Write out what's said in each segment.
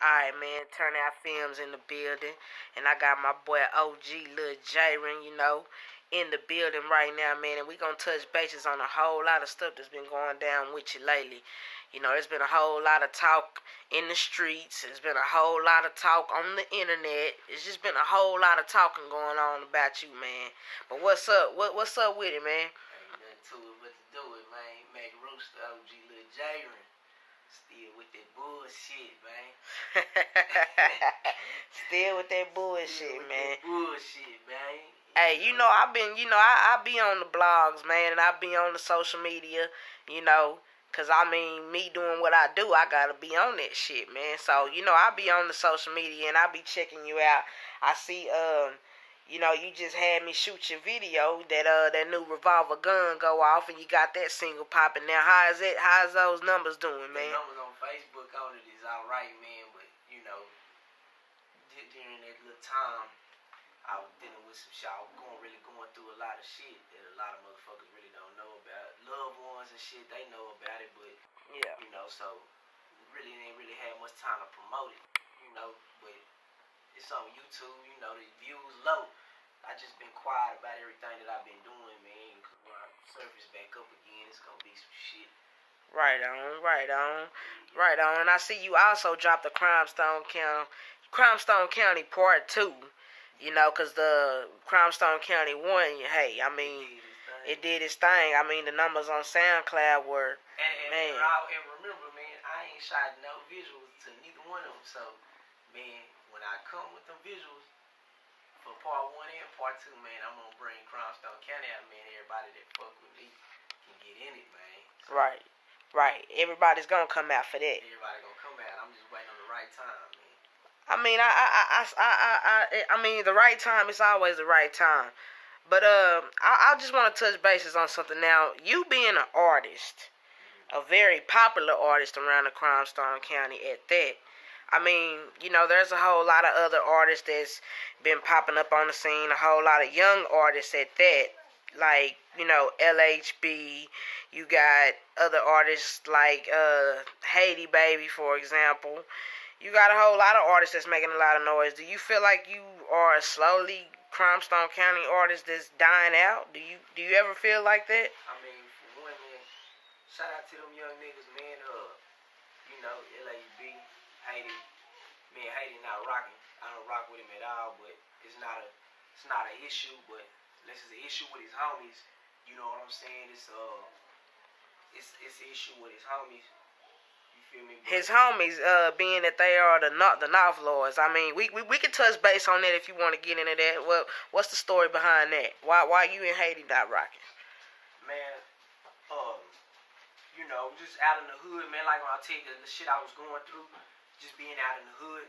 Alright, man, Turnout Films in the building. And I got my boy OG Lil Jaren, in the building right now, man. And we gonna touch bases on a whole lot of stuff that's been going down with you lately. There's been a whole lot of talk in the streets. There's been a whole lot of talk on the internet. It's just been a whole lot of talking going on about you, man. But what's up? What's up with it, man? Ain't nothing to it but to do it, man. Make Rooster, OG Lil Jaren. Still with that bullshit, man. Still with that bullshit, man. That bullshit, man. Hey, I be on the blogs, man, and I be on the social media, cause me doing what I do, I gotta be on that shit, man. So, I be on the social media and I be checking you out. I see, you just had me shoot your video that new revolver gun go off, and you got that single popping now. How's those numbers doing, man? The numbers on Facebook on it is alright, man, but during that little time, I was dealing with some shit. I was really going through a lot of shit that a lot of motherfuckers really don't know about. Loved ones and shit, they know about it, but yeah, so really ain't really had much time to promote it, but it's on YouTube, the views low. I just been quiet about everything that I've been doing, man. Cause when I surface back up again, it's gonna be some shit. Right on. And I see you also dropped the Crimestone County Part 2. Cause the Crimestone County 1, hey, it did its thing. The numbers on SoundCloud were, man. And remember, man, I ain't shot no visuals to neither one of them. So, man, when I come with them visuals for Part 1 and Part 2, man, I'm gonna bring Crimestone County out, man. Everybody that fuck with me can get in it, man. So, right. Everybody's gonna come out for that. Everybody gonna come out. I'm just waiting on the right time, man. The right time is always the right time. But I just want to touch bases on something now. You being an artist, a very popular artist around the Crimestone County at that. There's a whole lot of other artists that's been popping up on the scene, a whole lot of young artists at that. Like, LHB, you got other artists like Haiti Baby, for example. You got a whole lot of artists that's making a lot of noise. Do you feel like you are a slowly Crimestone County artist that's dying out? Do you ever feel like that? For one, man, shout out to them young niggas, man. LHB, Haiti. Man, Haiti not rocking. I don't rock with him at all, but it's not an issue, but this is an issue with his homies. You know what I'm saying? It's an issue with his homies. You feel me? His homies, being that they are the North Lords. We can touch base on that if you want to get into that. Well, what's the story behind that? Why you and Haiti not rocking? Man, just out in the hood, man. Like when I tell you the shit I was going through, just being out in the hood.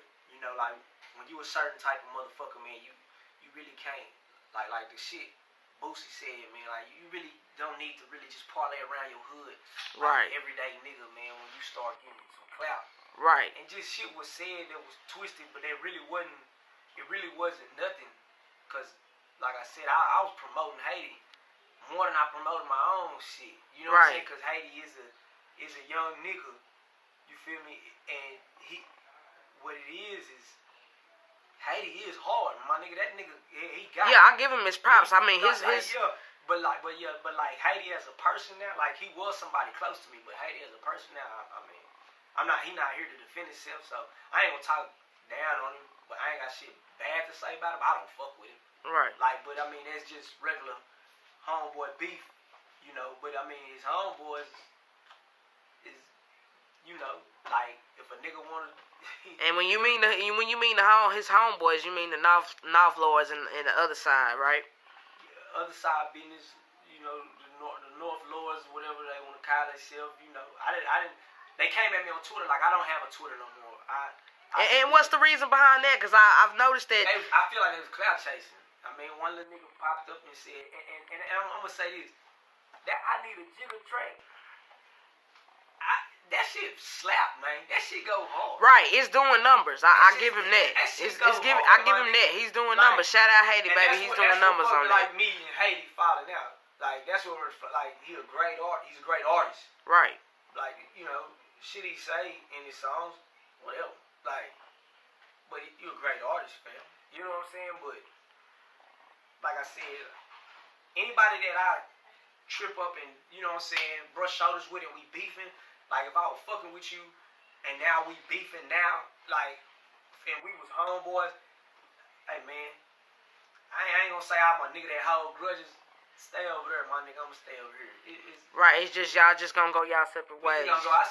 Like when you a certain type of motherfucker, man, you really can't. Like the shit Boosie said, man, like you really don't need to really just parlay around your hood. Right. Like everyday nigga, man, when you start getting some clout. Right. And just shit was said that was twisted, but it really wasn't nothing. Cause like I said, I was promoting Haiti more than I promoted my own shit. You know what I'm saying? Cause Haiti is a young nigga. You feel me? And what it is Haiti is hard, my nigga. That nigga, he got. Yeah, I give him his props. His. But Haiti as a person now, like he was somebody close to me, but Haiti as a person now, he not here to defend himself, so I ain't gonna talk down on him. But I ain't got shit bad to say about him. I don't fuck with him. Right. But that's just regular homeboy beef, But his homeboys is, like if a nigga wanna. And when you mean his homeboys, you mean the North Lords and the other side, right? Yeah, other side business, the North Lords, whatever they want to call themselves, I didn't. They came at me on Twitter like I don't have a Twitter no more. And what's the reason behind that? Because I've noticed that. I feel like they was clout chasing. One little nigga popped up and said, and I'm gonna say this, that I need a jigger track. That shit slap, man. That shit go hard. Right, it's doing numbers. I give him that. I give him that. He's doing numbers. Shout out Haiti, baby. He's doing numbers on that. Like me and Haiti falling out. Like that's what we're like. He's a great artist. Right. Like shit he say in his songs, whatever. Like But you're a great artist, fam. You know what I'm saying? But like I said, anybody that I trip up and, you know what I'm saying, brush shoulders with and we beefing, like if I was fucking with you and now we beefing now, like, and we was homeboys, hey man, I ain't gonna say I'm a nigga that hold grudges. Stay over there, my nigga. I'ma stay over here. Right, it's just y'all just gonna go y'all separate ways. We gonna go our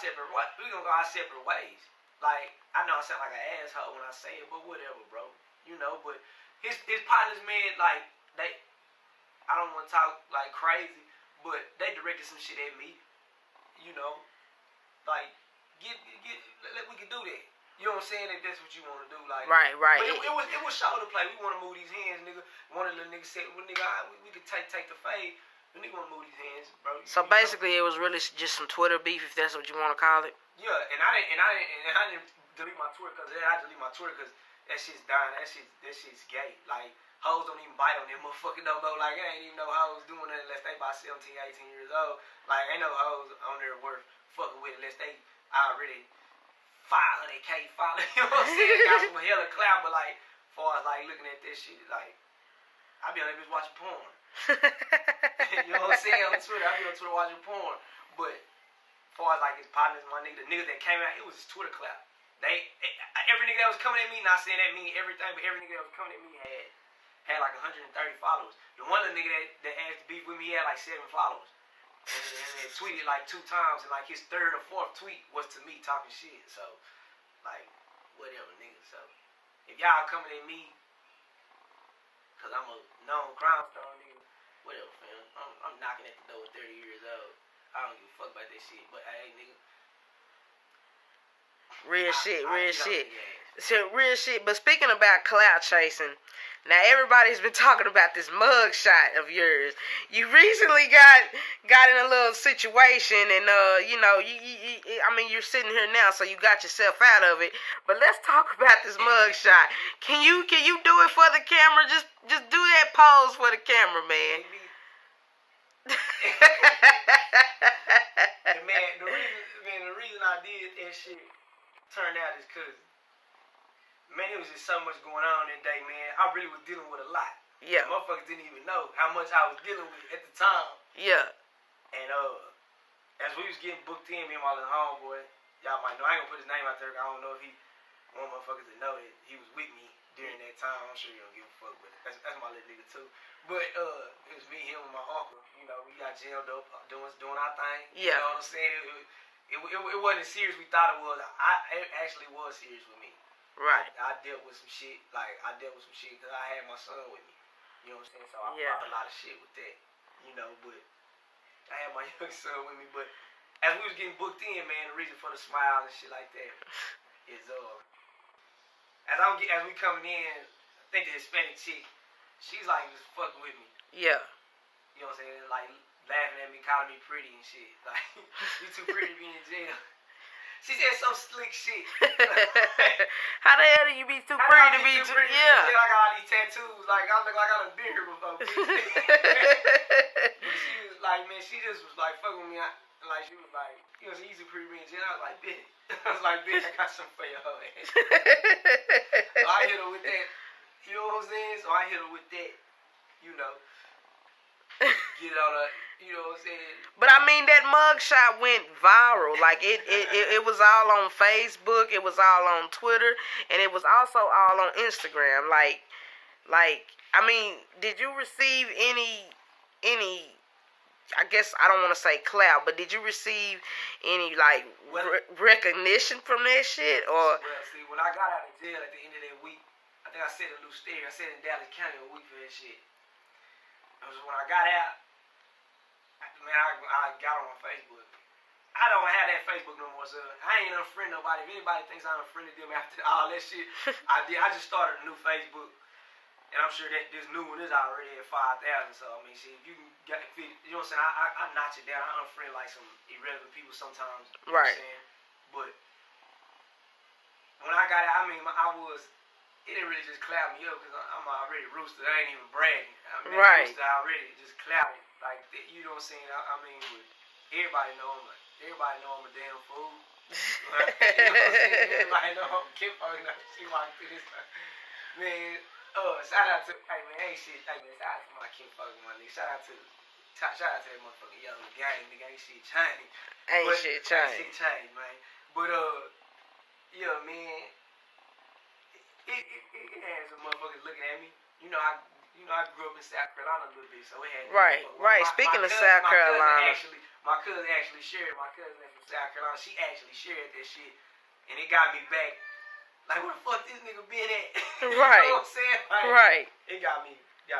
separate ways. Like, I know I sound like an asshole when I say it, but whatever, bro. You know, but his partners, man, like, I don't want to talk like crazy, but they directed some shit at me. You know, like, we can do that. You know what I'm saying? If that's what you want to do, like, right. But it was shoulder play. We want to move these hands, nigga. One of the niggas said, "Well, nigga, we could take the fade." The nigga want to move these hands, bro. So basically, it was really just some Twitter beef, if that's what you want to call it. Yeah, and I didn't delete my Twitter because that shit's dying. That shit's gay. Like, hoes don't even bite on them motherfucking no more. Like, I ain't even know hoes doing that unless they about 17, 18 years old. Like, ain't no hoes on there worth fucking with unless they already 500K followers. You know what I'm saying? Got some hella clout, but like, as far as like looking at this shit, like, I be on that bitch watching porn. You know what I'm saying? On Twitter, I be on Twitter watching porn. But as far as like his partners, my nigga, the niggas that came out, it was his Twitter clout. Every nigga that was coming at me, not saying that mean everything, but every nigga that was coming at me had like 130 followers. The one little nigga that asked to beef with me had like 7 followers. And tweeted like 2 times, and like his 3rd or 4th tweet was to me talking shit. So, like, whatever, nigga. So, if y'all coming at me, cause I'm a known crime star, nigga, whatever, fam. I'm knocking at the door at 30 years old. I don't give a fuck about that shit. But hey, nigga. Real shit. So, real shit. But speaking about clout chasing, now everybody's been talking about this mug shot of yours. You recently got in a little situation, and you know, I mean, you're sitting here now, so you got yourself out of it. But let's talk about this mug shot. Can you do it for the camera? Just do that pose for the camera, man. The reason I did that shit turned out is because, man, it was just so much going on that day, man. I really was dealing with a lot. Yeah. Motherfuckers didn't even know how much I was dealing with at the time. Yeah. And as we was getting booked in, me and my little homeboy, y'all might know, I ain't gonna put his name out there, I don't know if he want motherfuckers to know that he was with me during that time. I'm sure he don't give a fuck, but that's my little nigga too. But it was me, him, and my uncle. You know, we got jammed up doing our thing. Yeah. You know what I'm saying? It wasn't as serious as we thought it was. It actually was serious with me. Right. I dealt with some shit. Like, I dealt with some shit because I had my son with me. You know what I'm saying? So I fought a lot of shit with that. You know, but I had my young son with me. But as we was getting booked in, man, the reason for the smile and shit like that is as we coming in, I think the Hispanic chick, she's like just fucking with me. Yeah. You know what I'm saying? Like laughing at me, calling me pretty and shit. Like, you too pretty to be in jail. She said some slick shit. How the hell do you be too pretty to be too? Yeah. I got all these tattoos. Like, I look like I done been here before. But she was like, man, she just was like fucking with me. Like, she was like, you know, she's a pretty in jail. I was like, bitch. I was like, bitch, I got something for your ass. So I hit her with that. You know what I'm saying? So I hit her with that. You know. Get on her. You know what I'm saying? But I mean, that mugshot went viral. Like, it was all on Facebook, it was all on Twitter, and it was also all on Instagram. Like, I mean, did you receive any, I guess I don't want to say clout, but did you receive any, like, recognition from that shit? Or? Well, see, when I got out of jail at the end of that week, I think I said in Rooster, I said in Dallas County a week for that shit. It was when I got out, man, I got on Facebook. I don't have that Facebook no more, so I ain't unfriend nobody. If anybody thinks I unfriended them after all that shit, I did. I just started a new Facebook, and I'm sure that this new one is already at 5,000. So I mean, shit, if you can get, you know what I'm saying? I notch it down. I unfriend like some irrelevant people sometimes. You know right. What I'm saying? But when I got out, I mean, it didn't really just cloud me up because I'm already Rooster. I ain't even bragging. I mean, right. Rooster already just clouded. Like, you know what I'm saying? I mean, everybody know I'm a damn fool. Like, you know what I'm saying? Like, no, kinfolk, you know, she walked through this. Man, shout out to, hey man, ain't shit. Hey man, shout out to my kinfolk, my nigga. Shout out to that motherfucking young gang, nigga. Ain't shit changed. Ain't shit changed. Ain't shit changed, man. But yeah, man. It had some motherfuckers looking at me. You know, I grew up in South Carolina a little bit, so it had. Right. Speaking of South Carolina, my cousin actually shared. My cousin from South Carolina, she actually shared that shit, and it got me back. Like, where the fuck this nigga been at? Right. You know what I'm saying? Like, right. It got me. You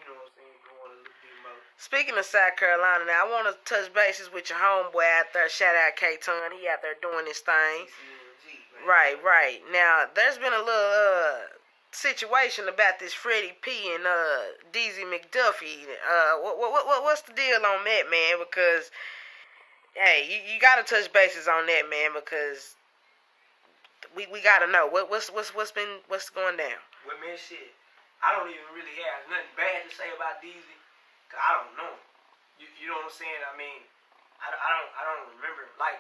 know what I'm saying? Going a little bit more. Speaking of South Carolina, now I want to touch bases with your homeboy out there. Shout out K-Ton. He out there doing his thing. CCMG, man. Right. Now, there's been a little situation about this Freddie P and DZ McDuffie. What's the deal on that, man? Because, hey, you got to touch bases on that, man, because we got to know what's going down. Well, man, shit, I don't even really have nothing bad to say about DZ, cause I don't know him. You know what I'm saying? I mean, I don't remember. Like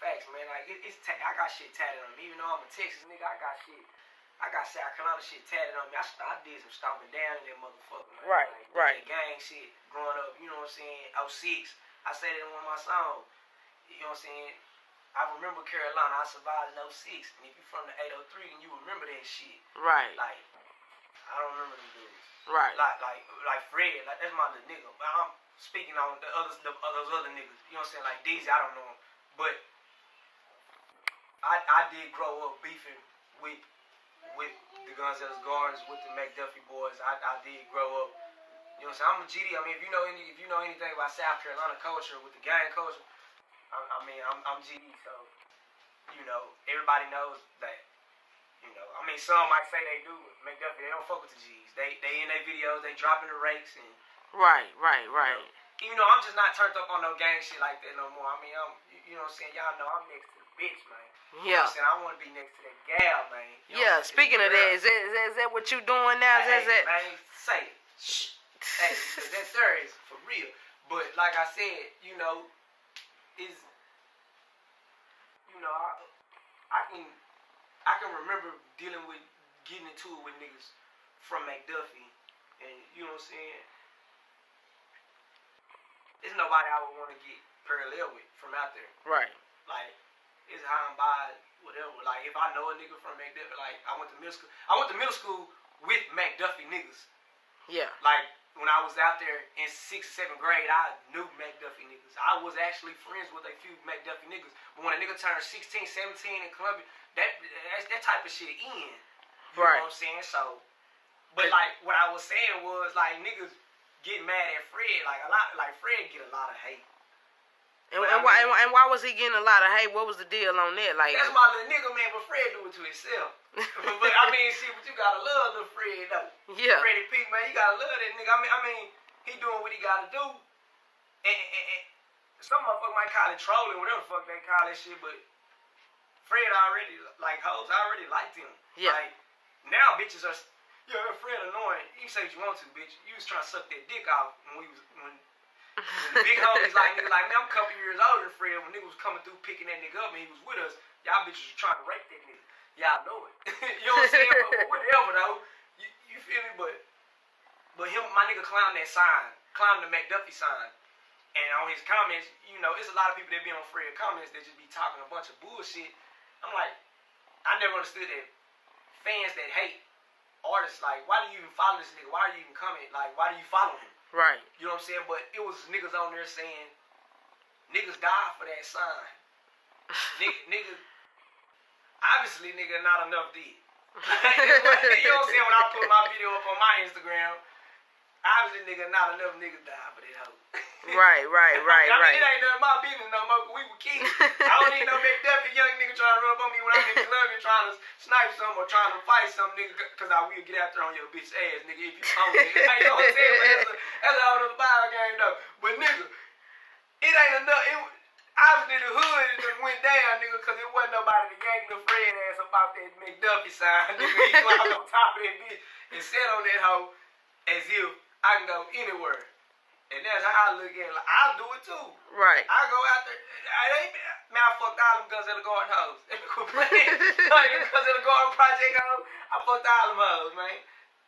facts, man. Like I got shit tatted on me. Even though I'm a Texas nigga, I got South Carolina shit tatted on me. I did some stomping down in that motherfucker, man. Right. That gang shit growing up. You know what I'm saying? 06. I said it in one of my songs. You know what I'm saying? I remember Carolina. I survived in 06. And if you from the 803, then you remember that shit. Right. Like, I don't remember them dudes. Right. Like Fred. Like, that's my little nigga. But I'm speaking on those other niggas. You know what I'm saying? Like DZ, I don't know him. But I did grow up beefing with the Gonzalez Gardens, with the McDuffie boys. I did grow up. You know what I'm saying? I'm a GD. I mean, if you know anything about South Carolina culture with the gang culture, I'm GD. So, you know, everybody knows that. You know, I mean, some might say they do McDuffie. They don't fuck with the G's. They in their videos. They dropping the rakes and. Right. Even though I'm just not turned up on no gang shit like that no more. I mean, you know what I'm saying? Y'all know I'm next to the bitch, man. You know what I'm saying? I want to be next to that gal, man. You know Speaking of that, is that what you doing now? Hey, man, say it. Shh. Hey, because that there is for real. But like I said, you know, I can remember getting into it with niggas from McDuffie, and you know what I'm saying? There's nobody I would want to get parallel with from out there. Right. Like, it's how I'm by, whatever. Like, if I know a nigga from McDuffie, like, I went to middle school with McDuffie niggas. Yeah. Like, when I was out there in 6th or 7th grade, I knew McDuffie niggas. I was actually friends with a few McDuffie niggas. But when a nigga turned 16, 17 in Columbia, that type of shit in. You know what I'm saying? So, but like, what I was saying was, like, niggas get mad at Fred, like Fred get a lot of hate. And why was he getting a lot of hate? What was the deal on that? Like, that's my little nigga, man, but Fred do it to himself. But I mean, shit, but you gotta love little Fred though. Yeah. Freddie P, man, you gotta love that nigga. I mean, he doing what he gotta do. And some motherfucker might call it trolling, whatever the fuck they call that shit, but Fred already, like, hoes already liked him. Yeah. Like, now bitches are, Fred annoying. You can say what you want to, bitch. You was trying to suck that dick off when the big homies like, nigga, like, man, I'm a couple years older than Fred. When nigga was coming through picking that nigga up and he was with us, y'all bitches was trying to rape that nigga. Y'all know it. You know what I'm saying? But whatever, though. You feel me? But him, my nigga climbed that sign. Climbed the McDuffie sign. And on his comments, you know, it's a lot of people that be on Fred comments that just be talking a bunch of bullshit. I'm like, I never understood that fans that hate artists, like, why do you even follow this nigga? Why are you even comment? Like, why do you follow him? Right. You know what I'm saying? But it was niggas on there saying, niggas die for that sign. niggas, obviously, nigga, not enough did. You know what I'm saying? When I put my video up on my Instagram, obviously, nigga, not enough niggas die for that hoe. Right. I mean, it ain't none of my business no more, we were kids. I don't need no McDuffie young nigga trying to run up on me when I'm in Columbia trying to snipe something or trying to fight some nigga, because I will get after on your bitch ass, nigga, if you own it. You know what I'm saying? That's a whole other ball game, though. But, nigga, it ain't enough. Obviously, the hood just went down, nigga, because it wasn't nobody to yank the Fred ass about that McDuffie sign, nigga. He climbed on top of that bitch and sat on that hoe as if I can go anywhere. And that's how I look at it. Like, I'll do it too. Right. I go out there. Man, I fucked all them Guns in the Garden hoes. Like, them Guns in the Garden project hoes, I fucked all them hoes, man.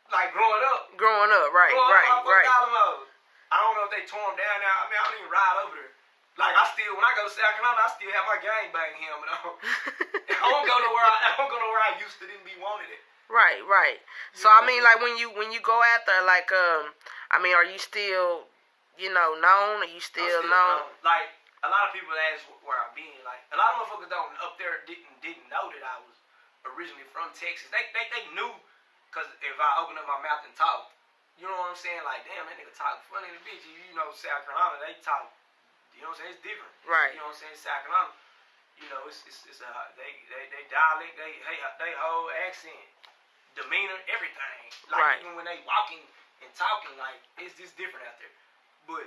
Like, growing up. Right. I fucked all them hoes. I don't know if they tore them down now. I mean, I don't even ride over there. Like, I still, when I go to South Carolina, I still have my gang bang helmet on. I don't go nowhere I used to didn't be wanted it. Right. So I mean, like when you go out there, like I mean, are you still, known? Are you still known? Like a lot of people ask where I've been. Like a lot of motherfuckers up there didn't know that I was originally from Texas. They knew, cause if I opened up my mouth and talked, you know what I'm saying? Like, damn, that nigga talk funny to bitch. South Carolina, they talk. You know what I'm saying? It's different. Right. You know what I'm saying? South Carolina, it's a they dialect, they whole accent, demeanor, everything. Like even when they walking and talking, like it's just different out there. But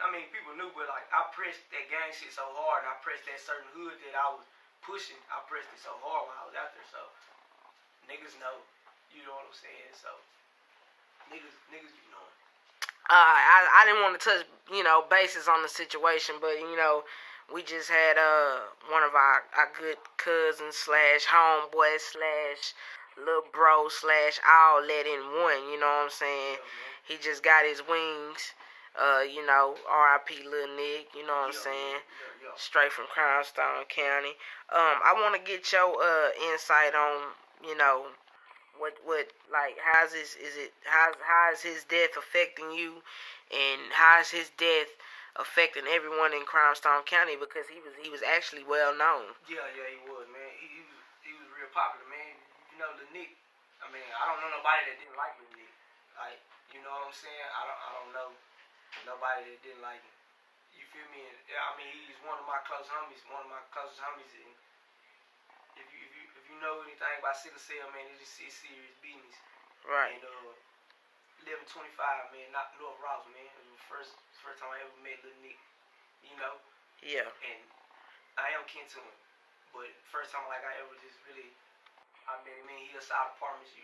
I mean, people knew, but like I pressed that gang shit so hard, and I pressed that certain hood that I was pushing. I pressed it so hard when I was out there, so niggas know. You know what I'm saying? So niggas, you know. I didn't want to touch, bases on the situation, but, we just had one of our good cousins / homeboy / little bro / all let in one, you know what I'm saying? He just got his wings, R.I.P. Lil Nick, you know what I'm saying? Straight from Crownstone County. I want to get your insight on, what like how is his death affecting you, and how is his death affecting everyone in Crownstone County, because he was actually well known. Yeah, he was, man. He was real popular, man. Lil Nick. I mean, I don't know nobody that didn't like Lil Nick. Like, you know what I'm saying? I don't know nobody that didn't like him. You feel me? And, I mean, he's one of my closest homies. And if you know anything about sickle cell, man, it's serious business. Right. And 1125, man, not North Ross, man. It was the first time I ever met Lil Nick. Yeah. And I am kin to him, but first time I ever just really, I met him in Hillside Apartments. We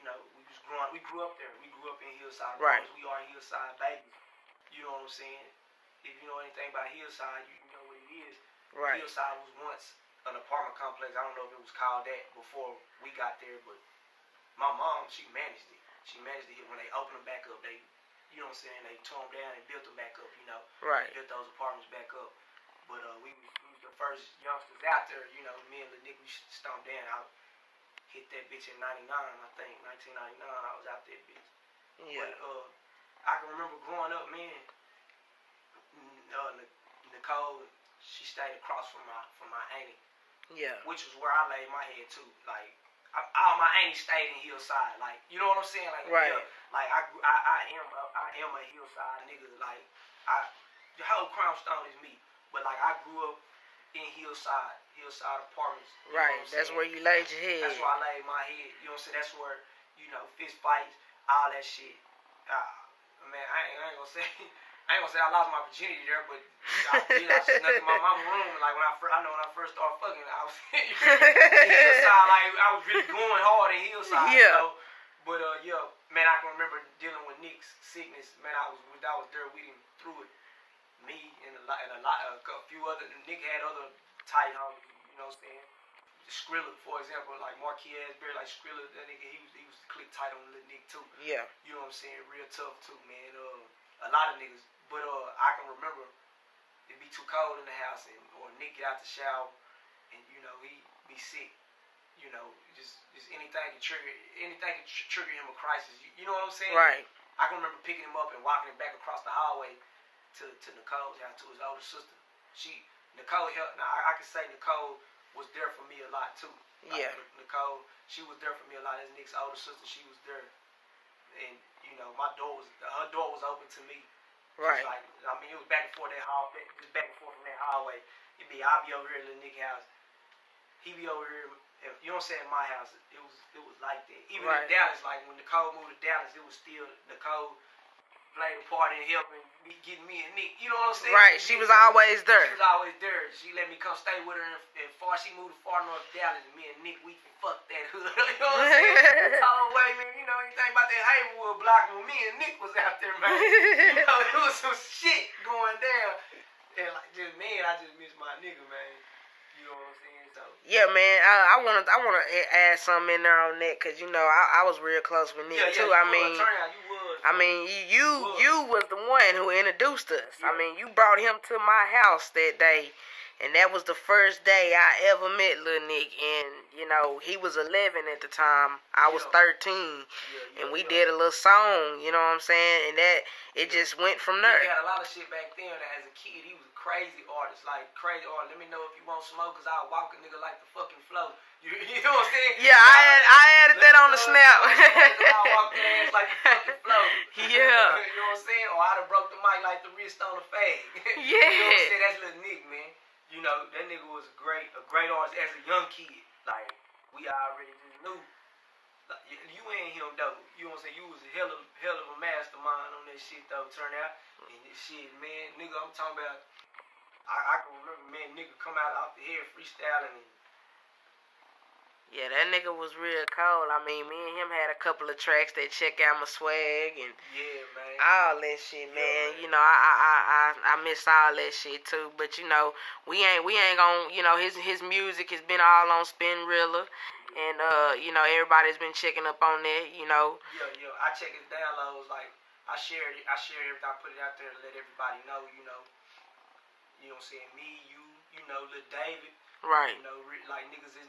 grew up there. We grew up in Hillside Apartments. Right. We are Hillside babies. You know what I'm saying? If you know anything about Hillside, you know what it is. Right. Hillside was once an apartment complex. I don't know if it was called that before we got there, but my mom, she managed it. She managed it when they opened them back up. They, you know what I'm saying, they tore them down and built them back up, Right. Built those apartments back up. But we was the first youngsters out there, me and Lil Nick, we stomped down. I hit that bitch in 99, I think, 1999, I was out there, bitch. Yeah. But I can remember growing up, man, Nicole, she stayed across from my auntie. Yeah. Which was where I laid my head too. Like all my aunties stayed in Hillside. Like, you know what I'm saying? Like, right. Yeah, like I am a Hillside nigga. Like the whole Crownstone is me. But like I grew up in Hillside Apartments. Right. That's where you laid your head. That's where I laid my head. You know what I'm saying? That's where fist fights, all that shit. Man, I ain't gonna say. I ain't gonna say I lost my virginity there, but I snuck in my mama's room. Like when I first started fucking, I was in Hillside. Like I was really going hard in Hillside. Yeah. But man, I can remember dealing with Nick's sickness. Man, I was there with him through it. Me and a few other. Nick had other tight homies. You know what I'm saying? Skrilla, for example, like Marquis Asbury, like Skrilla, that nigga, he was click tight on Lil Nick too. Yeah. You know what I'm saying? Real tough too, man. A lot of niggas. But I can remember it'd be too cold in the house, or Nick get out the shower, and he be sick. Just anything can trigger him a crisis. You know what I'm saying? Right. I can remember picking him up and walking him back across the hallway to Nicole's house, to his older sister. Nicole helped. Now I can say Nicole was there for me a lot too. Yeah. Nicole, she was there for me a lot. As Nick's older sister, she was there, and her door was open to me. Right. Like, I mean, it was back and forth just back and forth from that hallway. I'll be over here at Lil Nick's house. He be over here. You know what I'm saying? My house. It was like that. Even right. in Dallas, like when Nicole moved to Dallas, it was still Nicole played a part in helping me getting me and Nick. You know what I'm saying? Right. She was always there. She was always there. She let me come stay with her and she moved to far north Dallas. And me and Nick, we fucked that hood. You know what I'm saying? Oh, wait, man. You know anything about that Haywood block when me and Nick was out there, man. You know, there was some shit going down. And like just man, I just miss my nigga, man. You know what I'm saying? So yeah, man. I wanna add something in there on that because you know I was real close with Nick too. I mean, you was the one who introduced us. Yeah. I mean, you brought him to my house that day, and that was the first day I ever met Lil Nick. And you know he was 11 at the time. I was 13, and we did a little song. You know what I'm saying? And that it just went from there. He had a lot of shit back then. As a kid, he was a crazy artist, like crazy artist. Let me know if you want smoke, cause I'll walk a nigga like the fucking flow. You know what I'm saying? Yeah, I added that on the snap. I'll walk the ass like the fucking flow. Yeah. You know what I'm saying? Or I'd have broke the mic like the wrist on the fag. Yeah. You know what I'm saying? That's Lil Nick, man. You know, that nigga was a great artist as a young kid. Like, we already just knew. Like, you ain't him, though. You know what I'm saying? You was a hell of a mastermind on that shit, though, turn out. And this shit, man, nigga, I'm talking about, I can remember, man, nigga come out off the head freestyling and yeah, that nigga was real cold. I mean, me and him had a couple of tracks that Check Out My Swag and man, all that shit, man. You know, I miss all that shit too. But you know, we ain't gonna, you know, his music has been all on Spinrilla, and you know, everybody's been checking up on that. You know. Yeah. I check his downloads. Like I share everything. I put it out there to let everybody know. You know what I'm saying? Me, you know, Lil David. Right. You know, like niggas in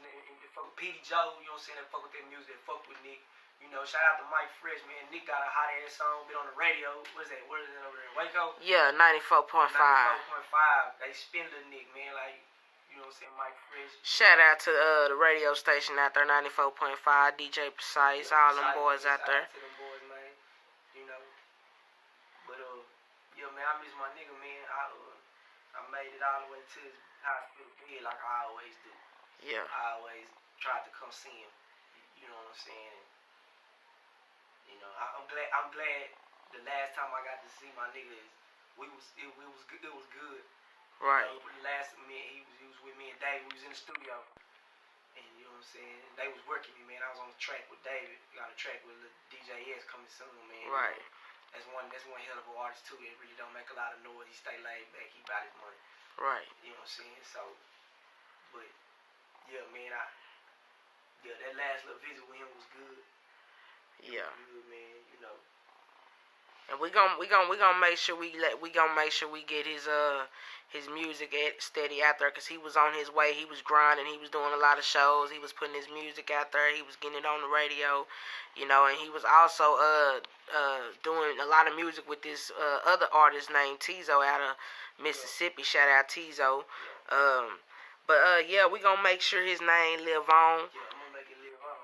fuck with Petey Joe, you know what I'm saying, that fuck with that music, that fuck with Nick. You know, shout out to Mike Fresh, man. Nick got a hot ass song, been on the radio. What is that? Where is it over there in Waco? Yeah, 94.5. 94.5. They spin the Nick, man. Like, you know what I'm saying, Mike Fresh. Shout out to the radio station out there, 94.5, DJ Precise, all them boys out there. Shout out to them boys, man. You know. But, yeah, man, I miss my nigga, man. I made it all the way to his hospital bed like I always do. Yeah. I always tried to come see him. You know what I'm saying? You know, I'm glad the last time I got to see my niggas, it was good. Right. You know, he was with me and Dave. We was in the studio. And you know what I'm saying? They was working me, man. I was on the track with David. Got a track with DJ S coming soon, man. Right. That's one hell of an artist too. It really don't make a lot of noise. He stay laid back. He about his money. Right. You know what I'm saying? So, but yeah, man, that last little visit with him was good. Yeah. Good, man. You know. And we gonna make sure we get his music steady out there, cause he was on his way. He was grinding. He was doing a lot of shows. He was putting his music out there. He was getting it on the radio, you know. And he was also doing a lot of music with this other artist named Tizo out of Mississippi. Shout out Tizo. But yeah, we gonna make sure his name live on. Yeah, I'm gonna make it live on,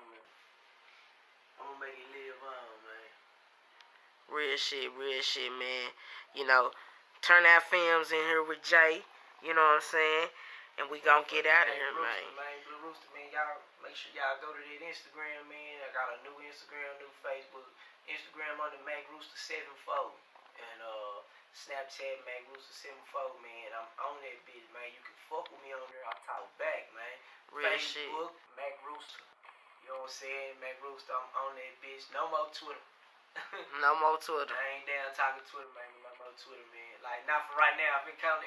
man. Real shit, man. You know, Turn Out Films in here with Jay. You know what I'm saying? And we gonna get out of here, man. Blue Rooster, man. Y'all make sure y'all go to that Instagram, man. I got a new Instagram, new Facebook. Instagram under Mac Rooster 74, and Snapchat Mac Rooster 74, man. I'm on that bitch, man. You can fuck with me on there. I talk back, man. Real Facebook, shit. Mac Rooster. You know what I'm saying? Mac Rooster, I'm on that bitch. No more Twitter. No more Twitter. I ain't down talking Twitter, man. No more Twitter, man. Like, not for right now. If it comes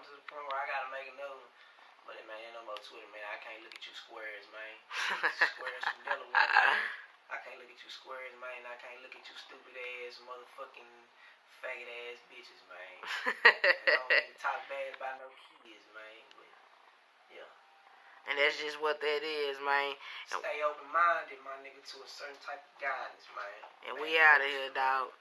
to the point where I gotta make another one. But, man, ain't no more Twitter, man. I can't look at you squares, man. Squares from Delaware, man. I can't look at you squares, man. I can't look at you stupid ass, motherfucking faggot ass bitches, man. I don't need to talk bad about no kids, man. But, yeah. And that's just what that is, man. Stay open-minded, my nigga, to a certain type of guidance, man. And we out of here, dog.